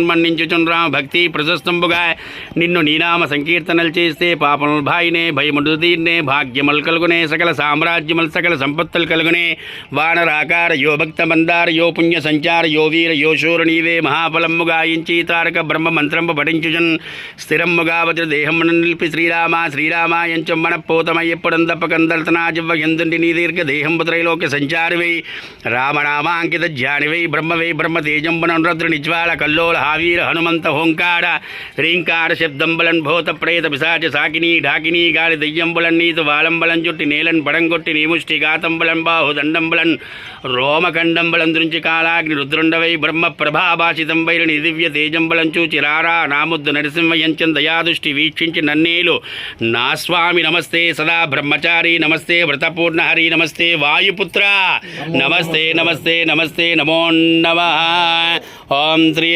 మన్నించుచున్ రామ భక్తి ప్రశస్తంబుగా నిన్ను నీనామ సంకీర్తనలు చేస్తే పాపములు భాయినే భయముడు తీర్నే భాగ్యములు కలుగునే సకల సామ్రాజ్యములు సకల సంపత్తులు కలుగునే వానరాకార యో భక్త మందార యో పుణ్య సంచార యో వీర యో శూర నీవే మహాఫలమ్ముగా ఇంచి తారక బ్రహ్మ మంత్రంబు పఠించుచున్ స్థిరమ్ముగా వజ్ర దేహమును నిలిపి శ్రీరామ శ్రీరామాయంచం మనపోతమయ్యప్పుడందప్పకందర్తనాజివ్వ ఎందుండి నీ దీర్ఘ దేహంబు త్రైలోక్య సంచారివై రామనామాంకిత ధ్యానివై బ్రహ్మవై బ్రహ్మ తేజంబున రుద్ర నిజ్వాల కల్లోల హావీర హనుమంత హోంకార రీంకార శబ్దంబలన్ భూత ప్రేత పిశాచ సాకిని ఢాకిని గాలి దెయ్యంబులన్ నీతు వాలంబలం చుట్టి నేలన్ పడంగొట్టి నీముష్టి గాతంబులన్ బాహు దండంబులన్ రోమకండంబలం దృంచి కాలాగ్ని రుద్రుండవై బ్రహ్మ ప్రభాభాషితం వైరని దివ్య తేజంబలం చూచి రారా నాముద్దు నరసింహయంచం దయాదృష్టి వీక్షించి నన్నేలు నా స్వామి నమస్తే సదా బ్రహ్మచారి నమస్తే వ్రతపూర్ణ హరి నమస్తే వాయుపుత్ర నమస్తే నమస్తే నమస్తే నమో నమః ఓం శ్రీ